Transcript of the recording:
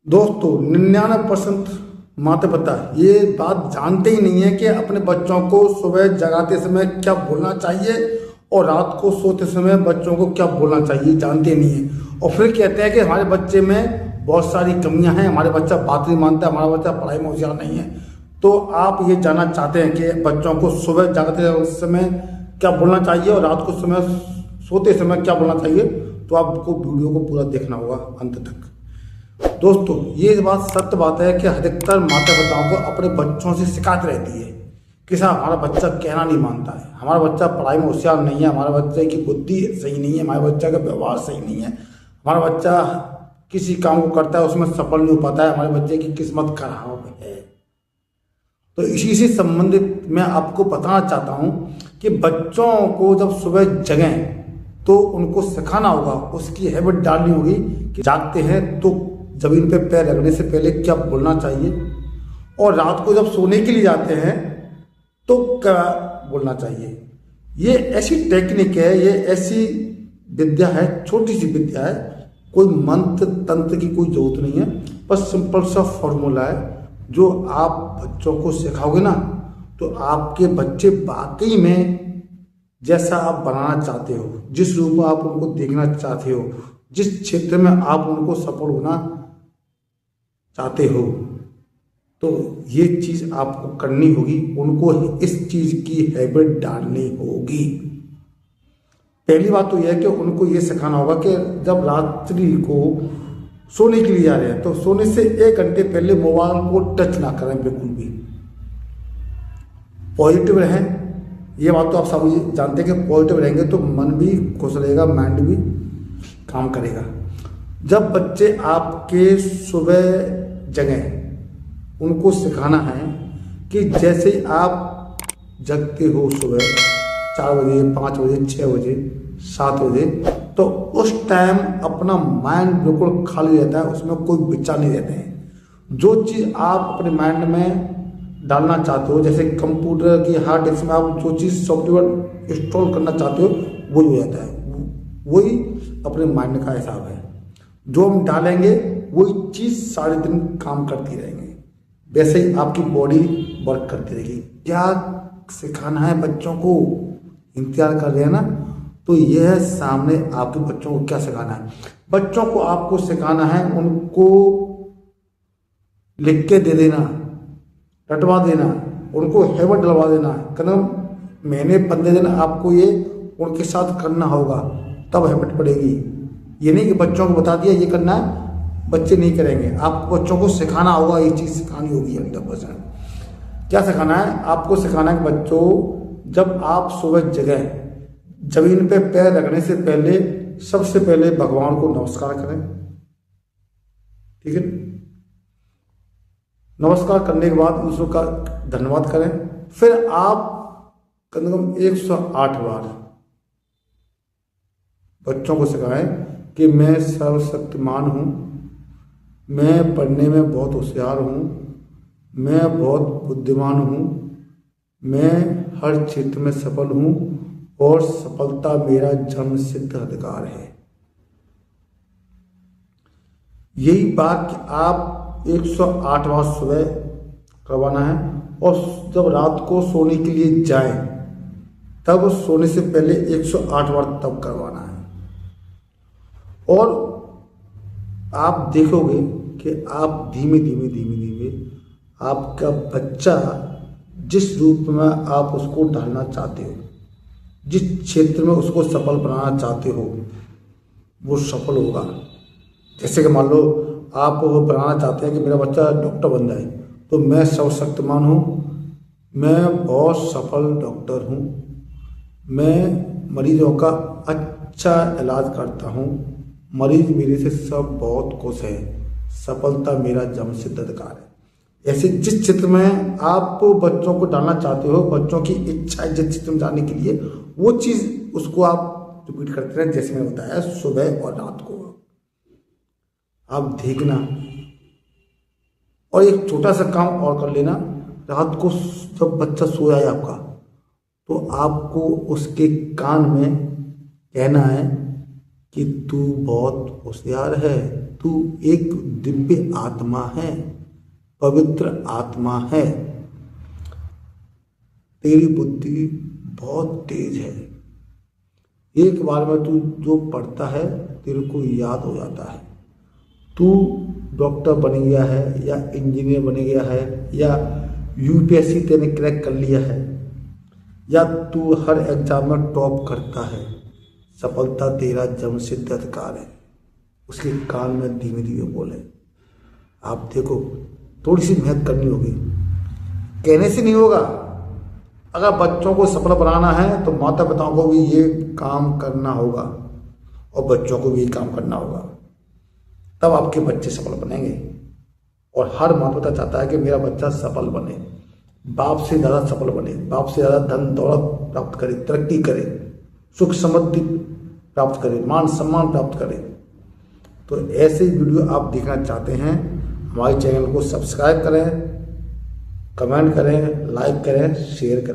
दोस्तों 99% माता पिता ये बात जानते ही नहीं है कि अपने बच्चों को सुबह जगाते समय क्या बोलना चाहिए और रात को सोते समय बच्चों को क्या बोलना चाहिए, जानते नहीं है। और फिर कहते हैं कि हमारे बच्चे में बहुत सारी कमियां हैं, हमारे बच्चा बात नहीं मानता, हमारा बच्चा पढ़ाई में होशियार नहीं है। तो आप ये जानना चाहते हैं कि बच्चों को सुबह जगाते समय क्या बोलना चाहिए और रात को समय सोते समय क्या बोलना चाहिए, तो आपको वीडियो को पूरा देखना होगा अंत तक। दोस्तों ये बात सत्य बात है कि अधिकतर माता पिताओं को अपने बच्चों से शिकायत रहती है कि साहब हमारा बच्चा कहना नहीं मानता है, हमारा बच्चा पढ़ाई में होशियार नहीं है, हमारे बच्चे की बुद्धि सही नहीं है, हमारे बच्चा का व्यवहार सही नहीं है, हमारा बच्चा किसी काम को करता है उसमें सफल नहीं हो पाता है, हमारे बच्चे की किस्मत खराब है। तो इसी से संबंधित मैं आपको बताना चाहता हूँ कि बच्चों को जब सुबह जगें तो उनको सिखाना होगा, उसकी हैबिट डालनी होगी कि जागते हैं तो जमीन पे पैर रखने से पहले क्या बोलना चाहिए और रात को जब सोने के लिए जाते हैं तो क्या बोलना चाहिए। ये ऐसी टेक्निक है, ये ऐसी विद्या है, छोटी सी विद्या है, कोई मंत्र तंत्र की कोई जरूरत नहीं है, बस सिंपल सा फॉर्मूला है जो आप बच्चों को सिखाओगे ना तो आपके बच्चे वाकई में जैसा आप बनाना चाहते हो, जिस रूप में आप उनको देखना चाहते हो, जिस क्षेत्र में आप उनको सफल होना चाहते हो, तो ये चीज़ आपको करनी होगी, उनको इस चीज़ की हैबिट डालनी होगी। पहली बात तो यह है कि उनको ये सिखाना होगा कि जब रात्रि को सोने के लिए जा रहे हैं तो सोने से 1 घंटे पहले मोबाइल को टच ना करें, बिल्कुल भी। पॉजिटिव रहें, ये बात तो आप सब जानते हैं कि पॉजिटिव रहेंगे तो मन भी खुश रहेगा, माइंड भी काम करेगा। जब बच्चे आपके सुबह जगें उनको सिखाना है कि जैसे आप जगते हो सुबह 4 बजे, 5 बजे, 6 बजे, 7 बजे, तो उस टाइम अपना माइंड बिल्कुल खाली रहता है, उसमें कोई विचार नहीं रहते हैं। जो चीज़ आप अपने माइंड में डालना चाहते हो, जैसे कंप्यूटर की हार्ड डिस्क में आप जो चीज़ सॉफ्टवेयर इंस्टॉल करना चाहते हो वही हो जाता है, वही अपने माइंड का हिसाब है। जो हम डालेंगे वही चीज़ सारे दिन काम करती रहेंगे, वैसे ही आपकी बॉडी वर्क करती रहेगी। क्या सिखाना है बच्चों को, इंतजार कर रहे हैं ना, तो यह है सामने आपके बच्चों को क्या सिखाना है। बच्चों को आपको सिखाना है, उनको लिख के दे देना, रटवा देना, उनको हैबिट डलवा देना है। कदम महीने 15 दिन आपको ये उनके साथ करना होगा, तब हैबिट पड़ेगी। ये नहीं कि बच्चों को बता दिया ये करना है, बच्चे नहीं करेंगे। आपको बच्चों को सिखाना होगा, ये चीज़ सिखानी होगी 100%। क्या सिखाना है आपको? सिखाना है कि बच्चों जब आप सुबह जगें, जमीन पे पैर रखने से पहले सबसे पहले भगवान को नमस्कार करें, ठीक है। नमस्कार करने के बाद ईश्वर का धन्यवाद करें। फिर आप कम से कम 108 बार बच्चों को सिखाएं कि मैं सर्वशक्तिमान हूँ, मैं पढ़ने में बहुत होशियार हूँ, मैं बहुत बुद्धिमान हूँ, मैं हर क्षेत्र में सफल हूँ और सफलता मेरा जन्म सिद्ध अधिकार है। यही बात कि आप 108 बार सुबह करवाना है और जब रात को सोने के लिए जाएं तब सोने से पहले 108 बार तब करवाना है। और आप देखोगे कि आप धीमे धीमे आपका बच्चा जिस रूप में आप उसको ढालना चाहते हो, जिस क्षेत्र में उसको सफल बनाना चाहते हो, वो सफल होगा। जैसे कि मान लो आप वो बनाना चाहते हैं कि मेरा बच्चा डॉक्टर बन जाए, तो मैं सर्वशक्तिमान हूँ, मैं बहुत सफल डॉक्टर हूँ, मैं मरीजों का अच्छा इलाज करता हूँ, मरीज मेरे से सब बहुत खुश है, सफलता मेरा जन्म सिद्ध अधिकार है। ऐसे जिस क्षेत्र में आप बच्चों को डालना चाहते हो, बच्चों की इच्छा है जिस क्षेत्र में जाने के लिए, वो चीज़ उसको आप रिपीट करते रहे, जैसे मैंने बताया सुबह और रात को आप देखना। और एक छोटा सा काम और कर लेना, रात को जब बच्चा सोया है आपका, तो आपको उसके कान में कहना है कि तू बहुत होशियार है, तू एक दिव्य आत्मा है, पवित्र आत्मा है। तेरी बुद्धि बहुत तेज है। एक बार में तू जो पढ़ता है तेरे को याद हो जाता है। तू डॉक्टर बन गया है या इंजीनियर बन गया है या यूपीएससी तेने क्रैक कर लिया है या तू हर एग्जाम में टॉप करता है, सफलता तेरा जन्मसिद्ध अधिकार है। उसके कान में धीमे धीमे बोले। आप देखो, थोड़ी सी मेहनत करनी होगी, कहने से नहीं होगा। अगर बच्चों को सफल बनाना है तो माता पिताओं को भी ये काम करना होगा और बच्चों को भी ये काम करना होगा, तब आपके बच्चे सफल बनेंगे। और हर माता पिता चाहता है कि मेरा बच्चा सफल बने, बाप से ज़्यादा सफल बने, बाप से ज़्यादा धन दौलत प्राप्त करे, तरक्की करे, सुख समृद्धि प्राप्त करे, मान सम्मान प्राप्त करे। तो ऐसे ही वीडियो आप देखना चाहते हैं, हमारे चैनल को सब्सक्राइब करें, कमेंट करें, लाइक करें, शेयर करें।